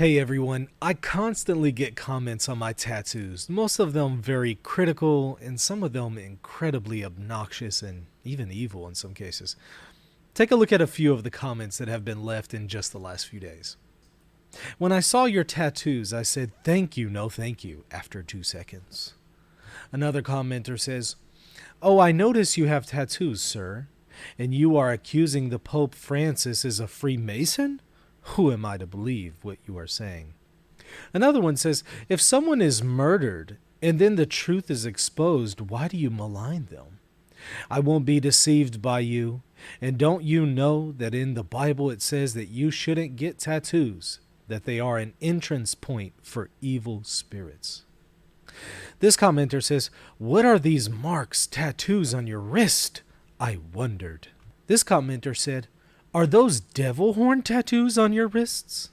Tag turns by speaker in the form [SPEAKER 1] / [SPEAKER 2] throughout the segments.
[SPEAKER 1] Hey everyone, I constantly get comments on my tattoos, most of them very critical and some of them incredibly obnoxious and even evil in some cases. Take a look at a few of the comments that have been left in just the last few days. When I saw your tattoos, I said thank you, no thank you, after 2 seconds. Another commenter says, "Oh, I notice you have tattoos, sir, and you are accusing the Pope Francis as a Freemason? Who am I to believe what you are saying?" Another one says, "If someone is murdered and then the truth is exposed, why do you malign them? I won't be deceived by you. And don't you know that in the Bible it says that you shouldn't get tattoos, that they are an entrance point for evil spirits?" This commenter says, "What are these marks, tattoos on your wrist? I wondered." This commenter said, "Are those devil horn tattoos on your wrists?"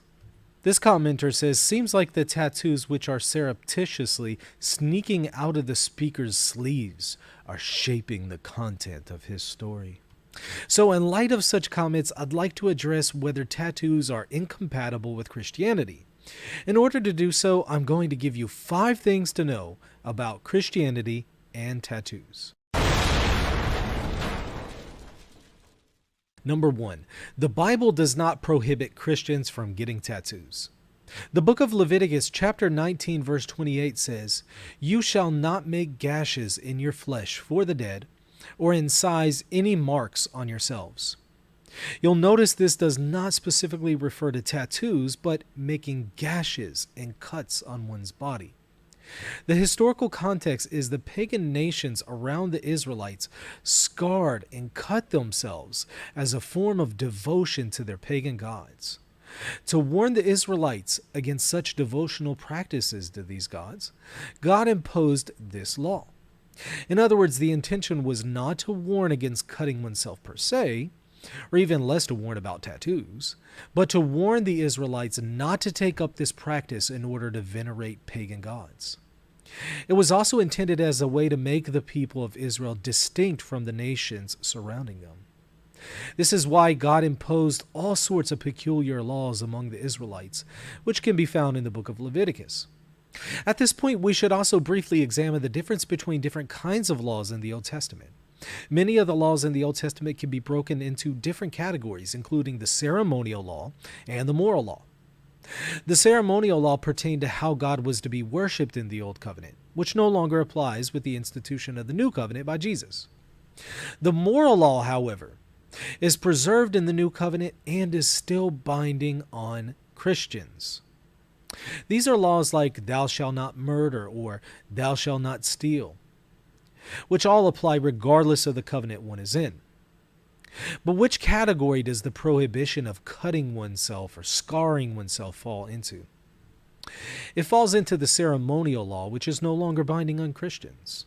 [SPEAKER 1] This commenter says, "Seems like the tattoos which are surreptitiously sneaking out of the speaker's sleeves are shaping the content of his story." So in light of such comments, I'd like to address whether tattoos are incompatible with Christianity. In order to do so, I'm going to give you 5 things to know about Christianity and tattoos. Number 1, the Bible does not prohibit Christians from getting tattoos. The book of Leviticus chapter 19 verse 28 says, "You shall not make gashes in your flesh for the dead, or incise any marks on yourselves." You'll notice this does not specifically refer to tattoos, but making gashes and cuts on one's body. The historical context is the pagan nations around the Israelites scarred and cut themselves as a form of devotion to their pagan gods. To warn the Israelites against such devotional practices to these gods, God imposed this law. In other words, the intention was not to warn against cutting oneself per se, or even less to warn about tattoos, but to warn the Israelites not to take up this practice in order to venerate pagan gods. It was also intended as a way to make the people of Israel distinct from the nations surrounding them. This is why God imposed all sorts of peculiar laws among the Israelites, which can be found in the book of Leviticus. At this point, we should also briefly examine the difference between different kinds of laws in the Old Testament. Many of the laws in the Old Testament can be broken into different categories, including the ceremonial law and the moral law. The ceremonial law pertained to how God was to be worshipped in the Old Covenant, which no longer applies with the institution of the New Covenant by Jesus. The moral law, however, is preserved in the New Covenant and is still binding on Christians. These are laws like "thou shalt not murder" or "thou shalt not steal," which all apply regardless of the covenant one is in. But which category does the prohibition of cutting oneself or scarring oneself fall into? It falls into the ceremonial law, which is no longer binding on Christians.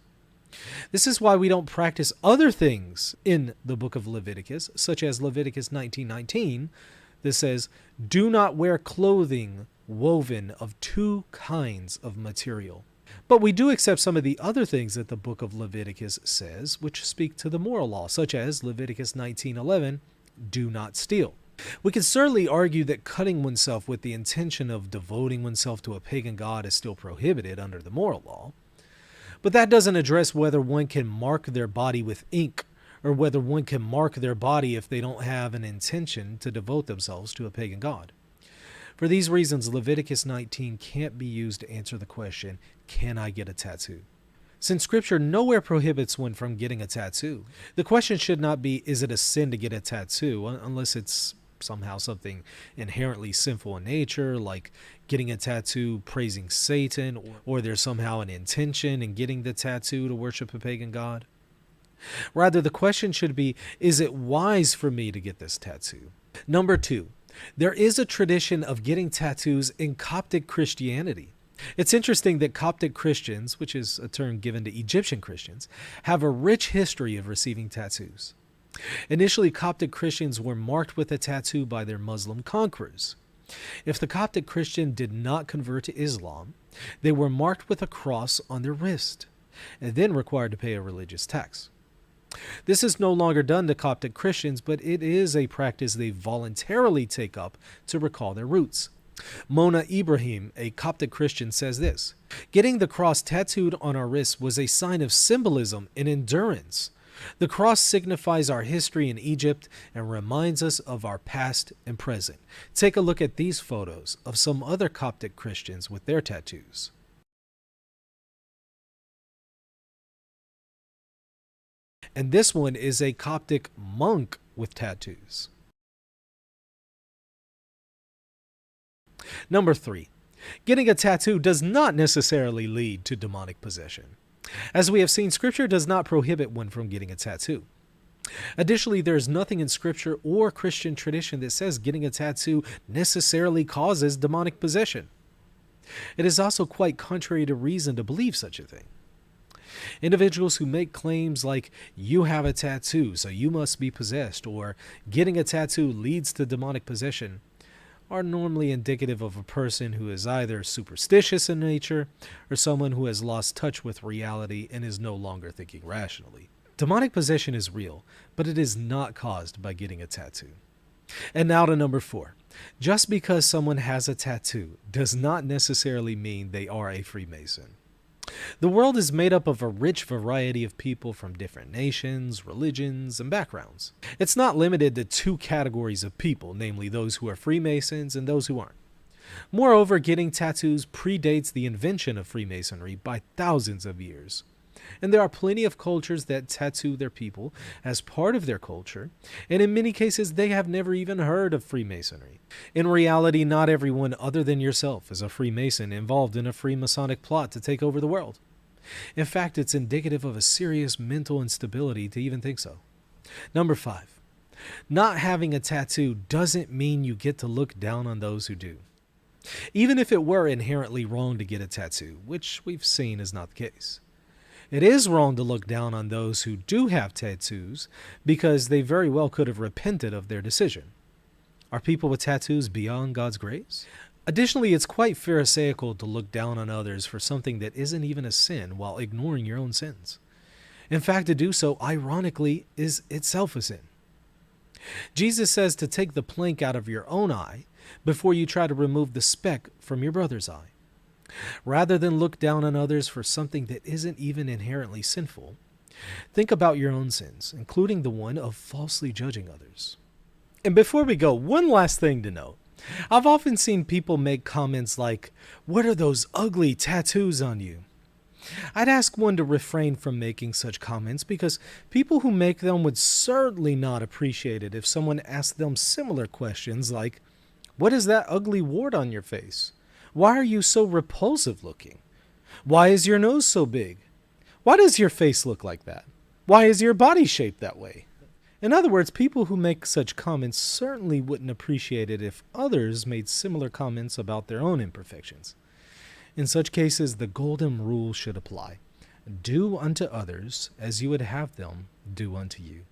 [SPEAKER 1] This is why we don't practice other things in the book of Leviticus, such as Leviticus 19:19, that says, "Do not wear clothing woven of 2 kinds of material." But we do accept some of the other things that the book of Leviticus says, which speak to the moral law, such as Leviticus 19:11, "Do not steal." We can certainly argue that cutting oneself with the intention of devoting oneself to a pagan god is still prohibited under the moral law. But that doesn't address whether one can mark their body with ink, or whether one can mark their body if they don't have an intention to devote themselves to a pagan god. For these reasons, Leviticus 19 can't be used to answer the question, can I get a tattoo? Since Scripture nowhere prohibits one from getting a tattoo, the question should not be, is it a sin to get a tattoo, unless it's somehow something inherently sinful in nature, like getting a tattoo praising Satan, or there's somehow an intention in getting the tattoo to worship a pagan god. Rather, the question should be, is it wise for me to get this tattoo? Number 2, there is a tradition of getting tattoos in Coptic Christianity. It's interesting that Coptic Christians, which is a term given to Egyptian Christians, have a rich history of receiving tattoos. Initially, Coptic Christians were marked with a tattoo by their Muslim conquerors. If the Coptic Christian did not convert to Islam, they were marked with a cross on their wrist, and then required to pay a religious tax. This is no longer done to Coptic Christians, but it is a practice they voluntarily take up to recall their roots. Mona Ibrahim, a Coptic Christian, says this: "Getting the cross tattooed on our wrists was a sign of symbolism and endurance. The cross signifies our history in Egypt and reminds us of our past and present." Take a look at these photos of some other Coptic Christians with their tattoos. And this one is a Coptic monk with tattoos. Number 3. Getting a tattoo does not necessarily lead to demonic possession. As we have seen, Scripture does not prohibit one from getting a tattoo. Additionally, there is nothing in Scripture or Christian tradition that says getting a tattoo necessarily causes demonic possession. It is also quite contrary to reason to believe such a thing. Individuals who make claims like, "You have a tattoo, so you must be possessed," or "Getting a tattoo leads to demonic possession," are normally indicative of a person who is either superstitious in nature or someone who has lost touch with reality and is no longer thinking rationally. Demonic possession is real, but it is not caused by getting a tattoo. And now to number 4. Just because someone has a tattoo does not necessarily mean they are a Freemason. The world is made up of a rich variety of people from different nations, religions, and backgrounds. It's not limited to 2 categories of people, namely those who are Freemasons and those who aren't. Moreover, getting tattoos predates the invention of Freemasonry by thousands of years. And there are plenty of cultures that tattoo their people as part of their culture, and in many cases they have never even heard of Freemasonry. In reality, not everyone other than yourself is a Freemason involved in a Freemasonic plot to take over the world. In fact, it's indicative of a serious mental instability to even think so. Number 5. Not having a tattoo doesn't mean you get to look down on those who do. Even if it were inherently wrong to get a tattoo, which we've seen is not the case. It is wrong to look down on those who do have tattoos because they very well could have repented of their decision. Are people with tattoos beyond God's grace? Additionally, it's quite pharisaical to look down on others for something that isn't even a sin while ignoring your own sins. In fact, to do so, ironically, is itself a sin. Jesus says to take the plank out of your own eye before you try to remove the speck from your brother's eye. Rather than look down on others for something that isn't even inherently sinful, think about your own sins, including the one of falsely judging others. And before we go, one last thing to note. I've often seen people make comments like, "What are those ugly tattoos on you?" I'd ask one to refrain from making such comments because people who make them would certainly not appreciate it if someone asked them similar questions like, "What is that ugly wart on your face? Why are you so repulsive looking? Why is your nose so big? Why does your face look like that? Why is your body shaped that way?" In other words, people who make such comments certainly wouldn't appreciate it if others made similar comments about their own imperfections. In such cases, the golden rule should apply. Do unto others as you would have them do unto you.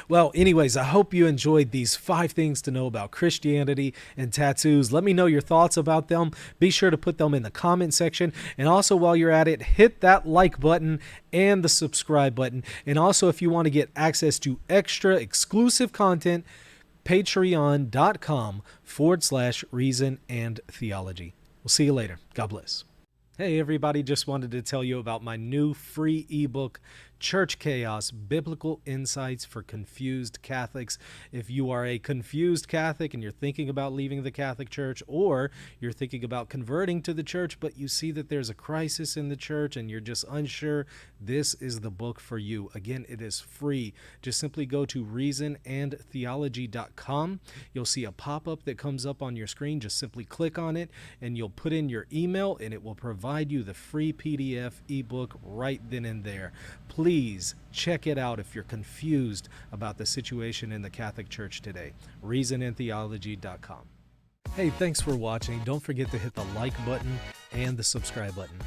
[SPEAKER 1] Well, anyways, I hope you enjoyed these 5 things to know about Christianity and tattoos. Let me know your thoughts about them. Be sure to put them in the comment section. And also, while you're at it, hit that like button and the subscribe button. And also, if you want to get access to extra exclusive content, patreon.com/reason and theology. We'll see you later. God bless. Hey everybody, just wanted to tell you about my new free ebook, Church Chaos, Biblical Insights for Confused Catholics. If you are a confused Catholic and you're thinking about leaving the Catholic Church, or you're thinking about converting to the church, but you see that there's a crisis in the church and you're just unsure, this is the book for you. Again, it is free. Just simply go to reasonandtheology.com. You'll see a pop-up that comes up on your screen. Just simply click on it and you'll put in your email and it will provide you the free PDF ebook right then and there. Please check it out if you're confused about the situation in the Catholic Church today. reasonandtheology.com. Hey, thanks for watching. Don't forget to hit the like button and the subscribe button.